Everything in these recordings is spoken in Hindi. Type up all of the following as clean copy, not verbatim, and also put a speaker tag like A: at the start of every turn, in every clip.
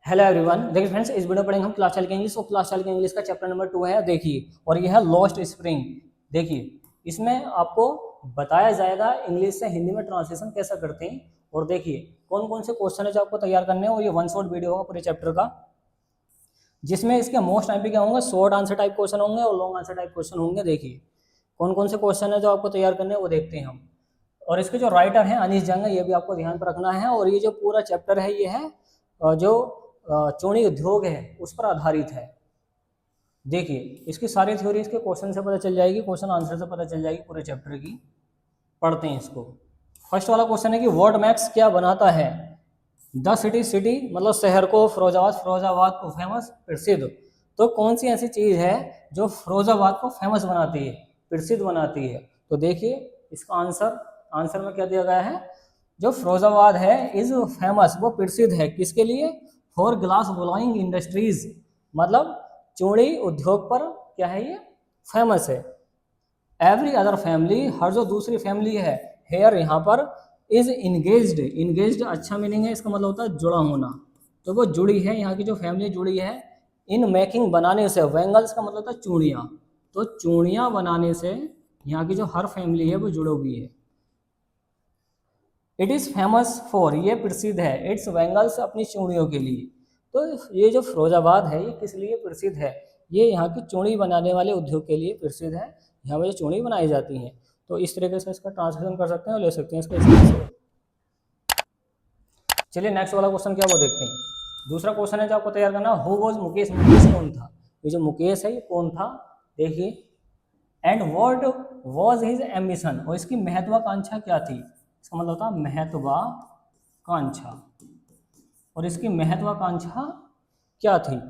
A: Hello everyone. देखिए फ्रेंड्स, इस वीडियो पढ़ेंगे हम क्लास चाइल्ड के इंग्लिश और क्लास चाइल्ड के इंग्लिश का चैप्टर नंबर 2 है। देखिए, और ये है लॉस्ट स्प्रिंग। देखिए, इसमें आपको बताया जाएगा इंग्लिश से हिंदी में ट्रांसलेशन कैसा करते हैं। और देखिए कौन कौन से क्वेश्चन है जो आपको तैयार करने हैं। और ये वन शॉट वीडियो होगा पूरे चैप्टर का, जिसमें इसके मोस्ट टाइम पे क्या होंगे, शॉर्ट आंसर टाइप क्वेश्चन होंगे और लॉन्ग आंसर टाइप क्वेश्चन होंगे। देखिए कौन कौन से क्वेश्चन है जो आपको तैयार करने हैं वो देखते हैं हम। और इसके जो राइटर हैं अनीश जंग है, ये भी आपको ध्यान पर रखना है। और ये जो पूरा चैप्टर है ये है जो चूड़ी उद्योग है उस पर आधारित है। देखिए इसकी सारी थ्योरी इसके क्वेश्चन से पता चल जाएगी, क्वेश्चन आंसर से पता चल जाएगी पूरे चैप्टर की। पढ़ते हैं इसको। फर्स्ट वाला क्वेश्चन है कि वर्ड मैक्स क्या बनाता है। द सिटी, सिटी मतलब शहर को, फिरोजाबाद, फिरोजाबाद को फेमस, प्रसिद्ध। तो कौन सी ऐसी चीज है जो फिरोजाबाद को फेमस बनाती है, प्रसिद्ध बनाती है। तो देखिए इसका आंसर में क्या दिया गया है, जो फिरोजाबाद है इज फेमस, वो प्रसिद्ध है किसके लिए, फॉर ग्लास ब्लोइंग इंडस्ट्रीज, मतलब चूड़ी उद्योग पर क्या है ये फेमस है। एवरी अदर फैमिली, हर जो दूसरी फैमिली है, हेयर यहाँ पर, इज इंगेज्ड। इंगेज्ड अच्छा मीनिंग है, इसका मतलब होता है जुड़ा होना। तो वो जुड़ी है, यहाँ की जो फैमिली जुड़ी है इन मेकिंग बनाने से। वेंगल्स का मतलब होता है चूड़ियाँ। तो चूड़ियाँ बनाने से यहाँ की जो हर फैमिली है वो जुड़ी हुई है। इट इज़ फेमस फॉर, ये प्रसिद्ध है, इट्स वेंगल्स अपनी चूड़ियों के लिए। तो ये जो फिरोजाबाद है ये किस लिए प्रसिद्ध है, ये यहाँ की चूड़ी बनाने वाले उद्योग के लिए प्रसिद्ध है। यहाँ पर जो चूड़ी बनाई जाती हैं। तो इस तरीके से इसका ट्रांसलेशन कर सकते हैं और ले सकते हैं इसका इससे। चलिए नेक्स्ट वाला क्वेश्चन क्या वो देखते हैं। दूसरा क्वेश्चन है जो आपको तैयार करना, हु वॉज मुकेश, मुकेश कौन था। ये जो मुकेश है ये कौन था, देखिए। And what was his ambition, और इसकी महत्वाकांक्षा क्या थी। इसका मतलब होता है महत्वाकांक्षा, और इसकी महत्वाकांक्षा क्या थी।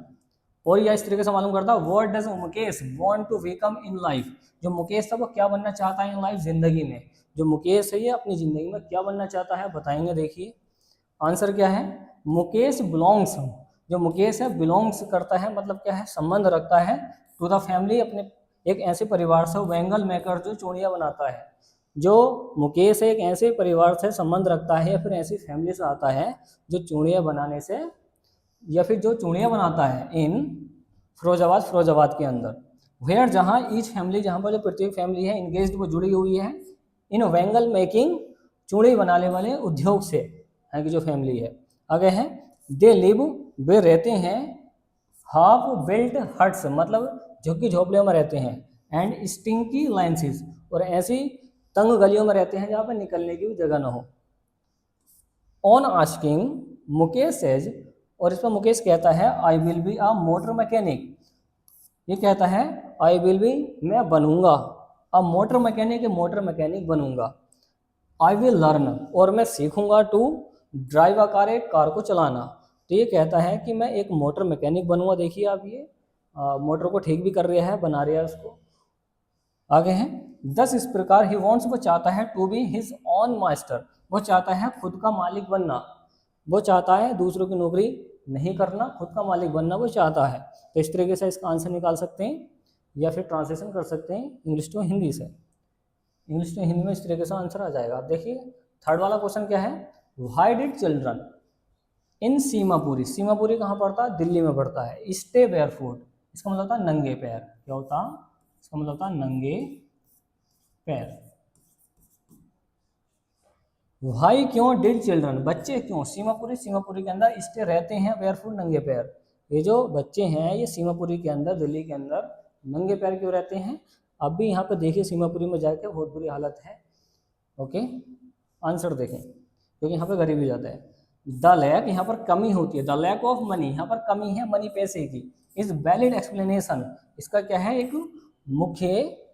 A: और यह इस तरीके से मालूम करता, what does Mukesh want to become in life. जो मुकेश था वो क्या बनना चाहता है इन लाइफ, जिंदगी में। जो मुकेश है ये अपनी जिंदगी में क्या बनना चाहता है बताएंगे। देखिए आंसर क्या है, मुकेश बिलोंग्स, जो मुकेश है बिलोंग्स करता है, मतलब क्या है, संबंध रखता है, टू द फैमिली, अपने एक ऐसे परिवार से, वेंगल मेकर जो चूड़ियाँ बनाता है। जो मुकेश एक ऐसे परिवार से संबंध रखता है या फिर ऐसी फैमिली से आता है जो चूड़ियाँ बनाने से, या फिर जो चूड़ियाँ बनाता है इन फिरोजाबाद के अंदर। वेयर, जहाँ ईच फैमिली, जहाँ पर जो प्रत्येक फैमिली है, इंगेज्ड वो जुड़ी हुई है इन वेंगल मेकिंग, चूड़ी बनाने वाले उद्योग से है कि जो फैमिली है। आगे है दे लिव, वे रहते हैं, हाफ बिल्ट हट्स मतलब झुग्गी झोपड़ियों में रहते हैं, एंड स्टिंकी लाइन्सेस, और ऐसी तंग गलियों में रहते हैं जहाँ पर निकलने की भी जगह ना हो। ऑन आस्किंग मुकेश सेज, और इस पर मुकेश कहता है, I will be a motor mechanic. ये कहता है आई विल बी, मैं बनूंगा, a motor mechanic, motor mechanic बनूंगा। आई विल लर्न, और मैं सीखूंगा, टू ड्राइव अ कार, एक कार को चलाना। तो ये कहता है कि मैं एक मोटर मैकेनिक बनूंगा। देखिए आप ये मोटर को ठीक भी कर रहा है, बना रहा है उसको। आगे है दस, इस प्रकार ही वॉन्ट्स, वो चाहता है, to be his own master, वो चाहता है खुद का मालिक बनना। वो चाहता है दूसरों की नौकरी नहीं करना, खुद का मालिक बनना वो चाहता है। तो इस तरीके से इसका आंसर निकाल सकते हैं या फिर ट्रांसलेशन कर सकते हैं इंग्लिश टू हिंदी से। इंग्लिश टू हिंदी में इस तरीके से आंसर आ जाएगा। आप देखिए थर्ड वाला क्वेश्चन क्या है, why did children in Seemapuri, Seemapuri कहाँ पड़ता है, दिल्ली में पड़ता है, स्टे बेयरफुट, इसका मतलब होता है नंगे पैर। क्या होता, इसका मतलब होता है नंगे पैर। भाई क्यों डिड चिल्ड्रन, बच्चे क्यों सीमापुरी, सीमापुरी के अंदर स्टे रहते हैं बेयरफुट, नंगे पैर। ये जो बच्चे हैं ये सीमापुरी के अंदर, दिल्ली के अंदर नंगे पैर क्यों रहते हैं। अब भी यहाँ पे देखिए सीमापुरी में जाके बहुत बुरी हालत है। ओके आंसर देखें, क्योंकि यहाँ पे गरीबी ज़्यादा है। द लैक, यहाँ पर कमी होती है, द लैक ऑफ मनी, यहाँ पर कमी है मनी, पैसे की। इज वैलिड एक्सप्लेनेशन, इसका क्या है, एक मुख्य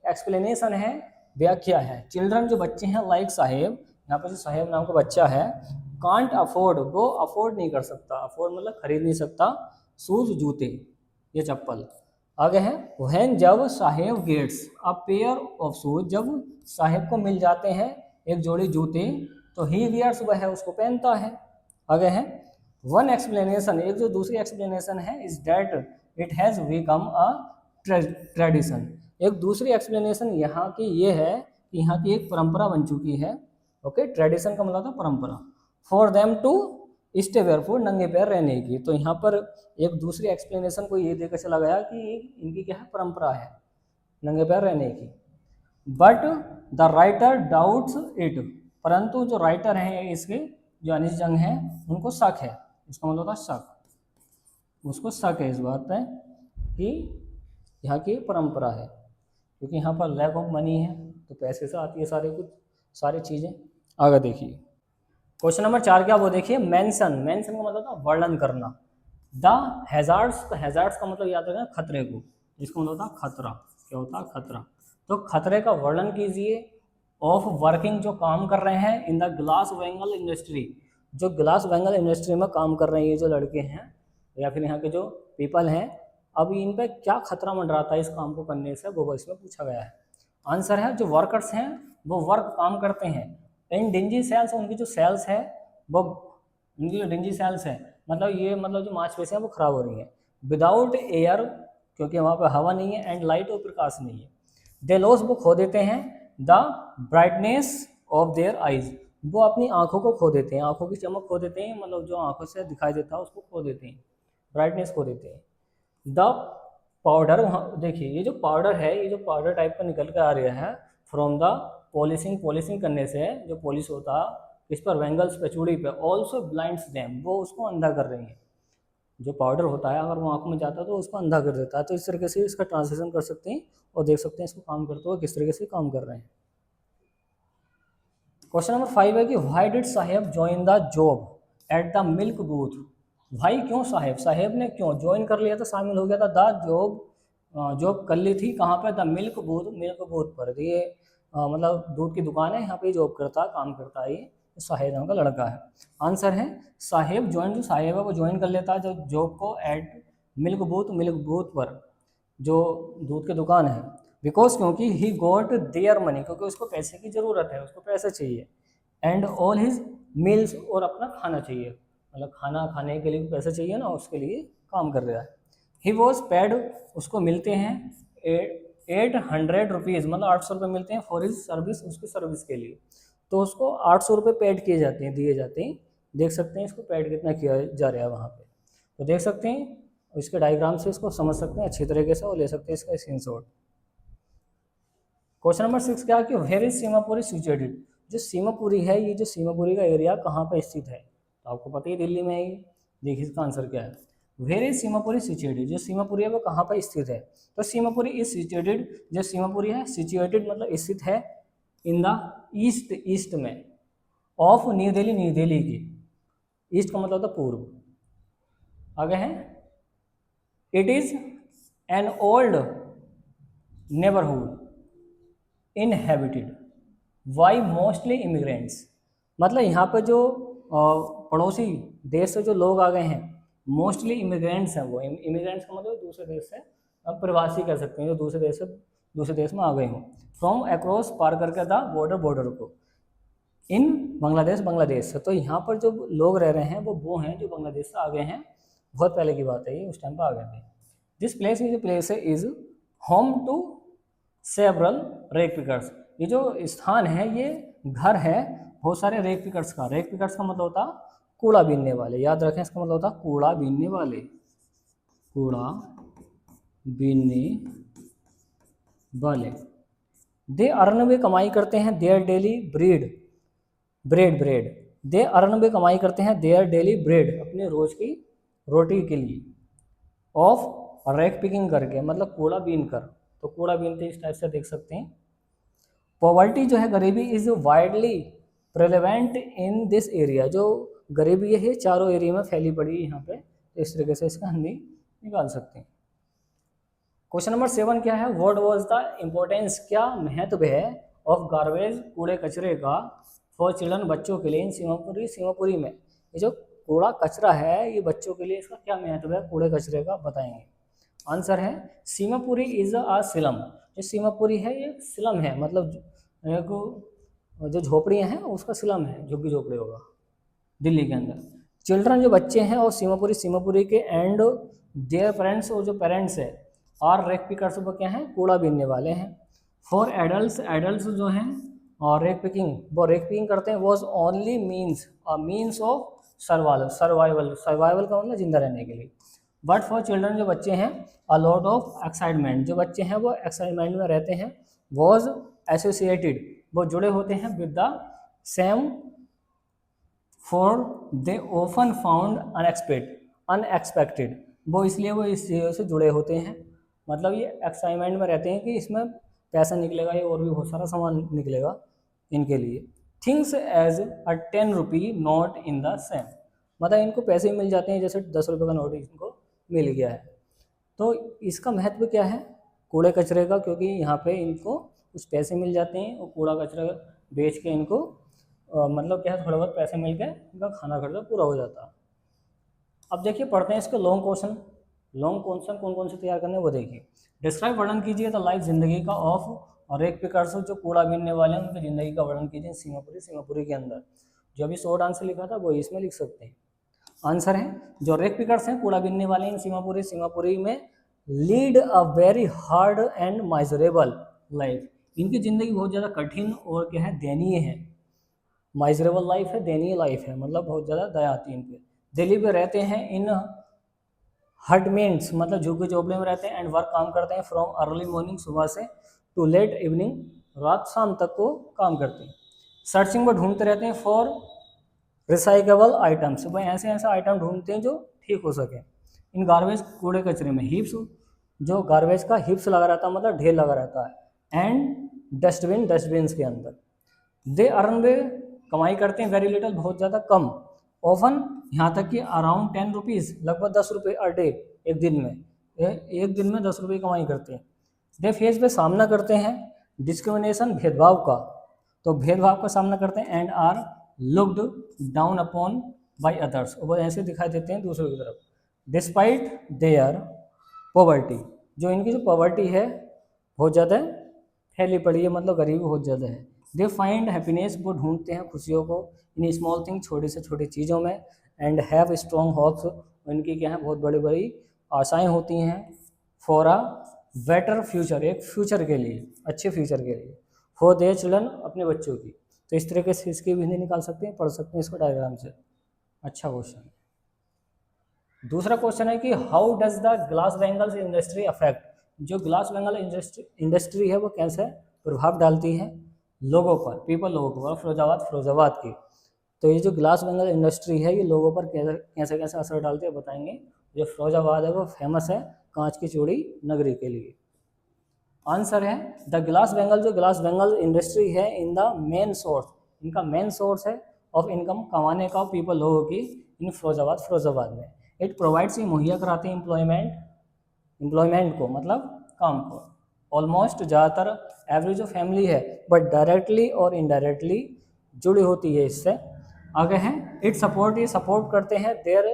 A: एक्सप्लेनेशन है, व्याख्या है। चिल्ड्रन जो बच्चे हैं, लाइक साहेब, यहाँ पर जो साहेब नाम का बच्चा है, कांट अफोर्ड, वो अफोर्ड नहीं कर सकता, अफोर्ड मतलब खरीद नहीं सकता, शूज जूते, ये चप्पल। आगे है व्हेन, जब साहेब gets a pair of shoes, जब साहेब को मिल जाते हैं एक जोड़ी जूते, तो ही वियर्स, वह है उसको पहनता है। आगे है वन एक्सप्लेनेशन, एक जो दूसरी एक्सप्लेनेशन है, is that it has become a tradition, एक दूसरी एक्सप्लेनेशन यहाँ की ये है कि यहाँ की एक परंपरा बन चुकी है। ओके ट्रेडिशन का मतलब था परंपरा। For them to stay barefoot, नंगे पैर रहने की। तो यहाँ पर एक दूसरी एक्सप्लेनेशन को ये देकर चला गया कि इनकी क्या है, परंपरा है नंगे पैर रहने की। But the writer doubts it, परंतु जो राइटर हैं इसके, जो अनीस जंग हैं, उनको शक है। इसका मतलब होता है शक, उसको शक है इस बात पे कि यहाँ की परंपरा है, क्योंकि यहाँ पर लैक ऑफ मनी है, तो पैसे से आती है सारी चीज़ें। आगे देखिए क्वेश्चन नंबर 4 क्या, वो देखिए मेंशन। मेंशन का मतलब था वर्णन करना। द हैजार्ड्स, हैजार्ड्स का मतलब याद रखना खतरे को, इसका मतलब होता खतरा। क्या होता है, खतरा। तो खतरे का वर्णन कीजिए ऑफ वर्किंग, जो काम कर रहे हैं इन द ग्लास वेंगल इंडस्ट्री, जो ग्लास वेंगल इंडस्ट्री में काम कर रहे हैं ये जो लड़के हैं या फिर यहाँ के जो पीपल हैं, अब इन पे क्या खतरा मंडराता है इस काम को करने से, वो इसमें पूछा गया है। आंसर है जो वर्कर्स हैं वो वर्क काम करते हैं इन डिंजी सेल्स, उनकी जो सेल्स है वो, उनकी जो डिंजी सेल्स है मतलब ये मतलब जो मांसपेशियां वो खराब हो रही हैं, विदाउट एयर, क्योंकि वहाँ पर हवा नहीं है, एंड लाइट और प्रकाश नहीं है। दे लॉस, वो खो देते हैं the brightness of their eyes, वो अपनी आंखों को खो देते हैं, आंखों की चमक खो देते हैं, मतलब जो आंखों से दिखाई देता है उसको खो देते हैं, ब्राइटनेस खो देते हैं। द पाउडर, वहाँ देखिए ये जो पाउडर है, ये जो पाउडर टाइप का निकल के आ रहा है फ्रॉम द पॉलिशिंग, पॉलिशिंग करने से जो पॉलिश होता इस पर वेंगल्स पे, चूड़ी पे, ऑल्सो ब्लाइंड्स देम, वो उसको अंधा कर रही है। जो पाउडर होता है अगर वो आंखों में जाता है तो उसको अंधा कर देता है। तो इस तरीके से इसका ट्रांसलेशन कर सकते हैं और देख सकते हैं इसको काम करते हुए किस तरीके से काम कर रहे हैं। क्वेश्चन नंबर 5 है कि why did Saheb join the job at the milk booth. भाई क्यों साहेब ने क्यों ज्वाइन कर लिया था, शामिल हो गया था द जॉब कर ली थी कहाँ पे, द मिल्क बूथ पर। ये मतलब दूध की दुकान है, यहाँ पे जॉब करता, काम करता है, ये साहेब नाम का लड़का है। आंसर है साहेब ज्वाइन, जो साहेब है वो ज्वाइन कर लेता है जो जॉब को एट मिल्क बूथ पर, जो दूध की दुकान है। बिकॉज क्योंकि ही गॉट देयर मनी, क्योंकि उसको पैसे की ज़रूरत है, उसको पैसे चाहिए। एंड ऑल हिज मील्स, और अपना खाना चाहिए, मतलब खाना खाने के लिए पैसे चाहिए ना, उसके लिए काम कर रहा है। ही वॉज पेड, उसको मिलते हैं 800 रुपीज़, मतलब 800 रुपये मिलते हैं फॉर हिज सर्विस, उसकी सर्विस के लिए। तो उसको 800 रुपये पेड किए जाते हैं, दिए जाते हैं। देख सकते हैं इसको पेड कितना किया जा रहा है वहाँ पे, तो देख सकते हैं इसके डायग्राम से इसको समझ सकते हैं अच्छी तरीके से और ले सकते हैं इसका स्क्रीनशॉट। क्वेश्चन नंबर 6 क्या कि वेयर इज सीमापुरी सिचुएटेड, जो सीमापुरी है, ये जो सीमापुरी का एरिया कहाँ पर स्थित है, तो आपको पता ही दिल्ली में है ये। देखिए इसका आंसर क्या है, वेयर इज सीमापुरी सिचुएटेड, जो सीमापुरी है वो कहाँ पर स्थित है। तो सीमापुरी इज सिचुएटेड, जो सीमापुरी है सिचुएटेड मतलब स्थित है इन द ईस्ट में ऑफ न्यू दिल्ली की। ईस्ट का मतलब होता पूर्व। आगे है it is an old neighbourhood inhabited by mostly immigrants, मतलब यहाँ पर जो पड़ोसी देश से जो लोग आ गए हैं, मोस्टली इमिग्रेंट्स हैं वो। इमिग्रेंट्स का मतलब दूसरे देश से, अब प्रवासी कह सकते हैं, जो दूसरे देश से दूसरे देश में आ गए हों। फ्रॉम अक्रॉस, पार करके था बॉर्डर को, इन बांग्लादेश से। तो यहाँ पर जो लोग रह रहे हैं वो हैं जो बांग्लादेश से आ गए हैं, बहुत पहले की बात है ये, उस टाइम पर आ गए थे। This place is home to several rag pickers, ये जो स्थान है ये घर है बहुत सारे रेक पिकर्स का। रेक पिकर्स का मतलब होता कूड़ा बीनने वाले, याद रखें इसका मतलब होता कूड़ा बीनने वाले, कूड़ा बीनने वाले। दे अर्न, वे कमाई करते हैं their daily bread they earn, वे कमाई करते हैं देयर डेली ब्रेड, अपने रोज की रोटी के लिए, ऑफ रैक पिकिंग करके, मतलब कूड़ा बीन कर। तो कूड़ा बीनते इस टाइप से देख सकते हैं। पॉवर्टी जो है गरीबी is widely prevalent in this area, जो गरीबी है चारों एरिया में फैली पड़ी है यहाँ पे, तो इस तरीके से इसका हिंदी निकाल सकते हैं। क्वेश्चन नंबर 7 क्या है, व्हाट वाज द इम्पोर्टेंस, क्या महत्व है ऑफ गार्बेज, कूड़े कचरे का, फॉर चिल्ड्रन, बच्चों के लिए, इन सीमापुरी में। ये जो कूड़ा कचरा है ये बच्चों के लिए, इसका क्या महत्व है कूड़े कचरे का, बताएंगे। आंसर है सीमापुरी इज अ सिलम, जो सीमापुरी है ये सिलम है, मतलब एक जो झोपड़ियाँ हैं उसका सिलम है, झुग्गी झोपड़ी होगा दिल्ली के अंदर। चिल्ड्रन जो बच्चे हैं और सीमापुरी के, एंड देयर पेरेंट्स, और जो पेरेंट्स है, और रेक पिकर्स, वो क्या हैं कूड़ा बीनने वाले हैं। फॉर एडल्ट जो हैं और रेक पिकिंग, वो रेक पिकिंग करते हैं, was only means of survival survival survival का मतलब जिंदा रहने के लिए। बट फॉर चिल्ड्रन जो बच्चे हैं अ लॉट ऑफ एक्साइटमेंट, जो बच्चे हैं वो एक्साइटमेंट में रहते हैं। वॉज एसोसिएटेड, वो जुड़े होते हैं with the same for they often found unexpected, वो इसलिए वो इस चीज़ों से जुड़े होते हैं। मतलब ये एक्साइटमेंट में रहते हैं कि इसमें पैसा निकलेगा या और भी बहुत सारा सामान निकलेगा इनके लिए। Things as a 10 rupee note in the same, मतलब इनको पैसे मिल जाते हैं जैसे 10 रुपये का नोट इनको मिल गया है। तो इसका महत्व क्या है कूड़े कचरे का, क्योंकि यहाँ पे इनको कुछ पैसे मिल जाते हैं और कूड़ा कचरा बेच के इनको मतलब क्या है थोड़ा बहुत पैसे मिल के इनका खाना खर्चा पूरा हो जाता है। अब देखिए पढ़ते हैं इसके लॉन्ग क्वेश्चन। लॉन्ग क्वेश्चन कौन कौन से तैयार करने हैं वो देखिए। डिस्क्राइब वर्णन कीजिए द लाइफ जिंदगी का ऑफ और एक पिकर्स जो कूड़ा बीनने वाले हैं उनकी जिंदगी का वर्णन कीजिए सीमापुरी के अंदर। जो अभी शॉर्ट आंसर लिखा था वो इसमें लिख सकते हैं। आंसर है जो रेक पिकर्स हैं कूड़ा बीनने वाले हैं सीमापुरी में lead a very hard and miserable life, इनकी ज़िंदगी बहुत ज़्यादा कठिन और क्या है दयनीय है। माइजरेबल लाइफ है, दयनीय लाइफ है, मतलब बहुत ज़्यादा दया आती है इन पे। दिल्ली में रहते हैं इन हटमेंट्स, मतलब झुग्गी झोपड़े में रहते हैं एंड वर्क काम करते हैं फ्रॉम अर्ली मॉर्निंग सुबह से टू लेट इवनिंग, रात शाम तक को काम करते हैं। सर्चिंग में ढूंढते रहते हैं फॉर रिसाइकेबल आइटम्स, वह ऐसे ऐसे आइटम ढूंढते हैं जो ठीक हो सके। इन गार्बेज कूड़े कचरे में, हिप्स जो गार्बेज का हिप्स लगा रहता है मतलब ढेर लगा रहता है, एंड डस्टबिन्स के अंदर। दे अर्न वे कमाई करते हैं वेरी लिटल बहुत ज़्यादा कम, ऑफन यहाँ तक कि अराउंड 10 रुपीज़ लगभग 10 रुपये अ डे, एक दिन में एक दिन में 10 रुपये कमाई करते हैं। दे फेस पे सामना करते हैं डिस्क्रिमिनेशन भेदभाव का, तो भेदभाव का सामना करते हैं and are looked down upon by others, वो ऐसे दिखाई देते हैं दूसरों की तरफ। डिस्पाइट देयर पॉवर्टी, जो इनकी जो पॉवर्टी है बहुत ज़्यादा फैली पड़ी है, मतलब गरीबी बहुत ज़्यादा है। दे फाइंड हैप्पीनेस, वो ढूंढते हैं खुशियों को इन स्मॉल थिंग छोटी से छोटी चीज़ों में, एंड हैव स्ट्रॉन्ग होप्स, इनकी क्या है बहुत बड़ी बड़ी आशाएं होती हैं फॉर अ बेटर फ्यूचर, एक फ्यूचर के लिए, अच्छे फ्यूचर के लिए, फॉर देयर चिल्ड्रन, अपने बच्चों की। तो इस तरीके से इसकी भी निकाल सकते हैं, पढ़ सकते हैं इसको डायग्राम से। अच्छा क्वेश्चन। दूसरा क्वेश्चन है कि how does the glass bangles industry affect, जो ग्लास बैंगल इंडस्ट्री है वो कैसे प्रभाव डालती है लोगों पर, पीपल लोगों पर, फिरोजाबाद की। तो ये जो ग्लास बैंगल इंडस्ट्री है ये लोगों पर कैसे कैसे असर डालती है बताएंगे। जो फिरोजाबाद है वो फेमस है कांच की चूड़ी नगरी के लिए। आंसर है द ग्लास बैंगल, जो ग्लास बैंगल इंडस्ट्री है इन द मेन सोर्स, इनका मेन सोर्स है ऑफ इनकम कमाने का पीपल लोगों की इन फिरोजाबाद में। इट प्रोवाइड्स, ये मुहैया कराते हैं एम्प्लॉयमेंट को, मतलब काम को। ऑलमोस्ट ज़्यादातर एवरेज जो फैमिली है बट डायरेक्टली और इनडायरेक्टली जुड़ी होती है इससे। आगे है इट सपोर्ट, ये सपोर्ट करते हैं देयर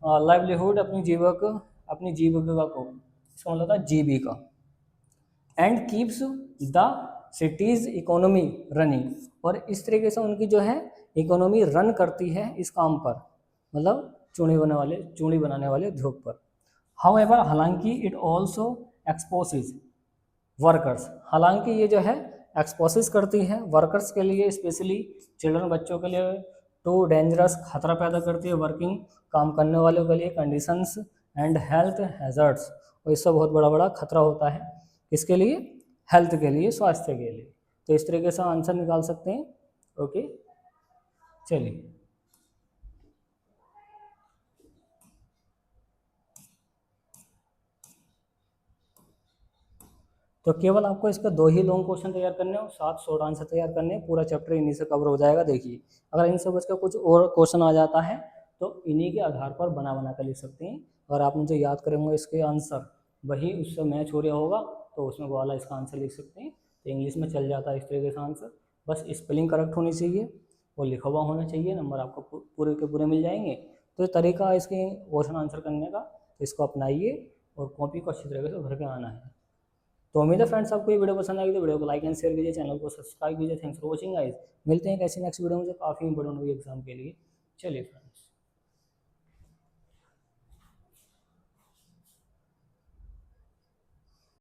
A: लाइवलीहुड, अपनी जीविका को, इसका मतलब था जीविका। And keeps the city's economy running, और इस तरीके से उनकी जो है इकोनॉमी रन करती है इस काम पर, मतलब चूड़ी बनाने वाले उद्योग पर। हाउएवर, हालांकि इट ऑल्सो एक्सपोसेस वर्कर्स, हालांकि ये जो है एक्सपोसेस करती है वर्कर्स के लिए, स्पेशली चिल्ड्रन बच्चों के लिए, टू डेंजरस, खतरा पैदा करती है वर्किंग, काम करने वालों के लिए, कंडीशंस एंड हेल्थ हैजर्ड्स, और इससे बहुत बड़ा खतरा होता है इसके लिए, हेल्थ के लिए, स्वास्थ्य के लिए। तो इस तरीके से आंसर निकाल सकते हैं। ओके चलिए, तो केवल आपको इसका 2 ही लॉन्ग क्वेश्चन तैयार करने और 7 शॉर्ट आंसर तैयार करने, पूरा चैप्टर इन्हीं से कवर हो जाएगा। देखिए अगर इनसे बच कर कुछ और क्वेश्चन आ जाता है तो इन्हीं के आधार पर बना कर लिख सकते हैं। और आपने जो याद करेंगे इसके आंसर वही उससे मैच हो रहा होगा तो उसमें वो वाला इसका आंसर लिख सकते हैं। तो इंग्लिश में चल जाता है इस तरीके से आंसर, बस स्पेलिंग करेक्ट होनी चाहिए और लिखा हुआ होना चाहिए, नंबर आपको पूरे के पूरे मिल जाएंगे। तो ये तरीका है इसके क्वेश्चन आंसर करने का, तो इसको अपनाइए और कॉपी को अच्छी तरीके से भर के आना है। तो उम्मीद है फ्रेंड्स आपको ये वीडियो पसंद आएगी तो वीडियो को लाइक एंड शेयर कीजिए, चैनल को सब्सक्राइब कीजिए। थैंक्स फॉर वॉचिंग गाइस, मिलते हैं कैसे नेक्स्ट वीडियो में जो काफ़ी इंपॉर्टेंट हुई एग्जाम के लिए। चलिए फ्रेंड्स।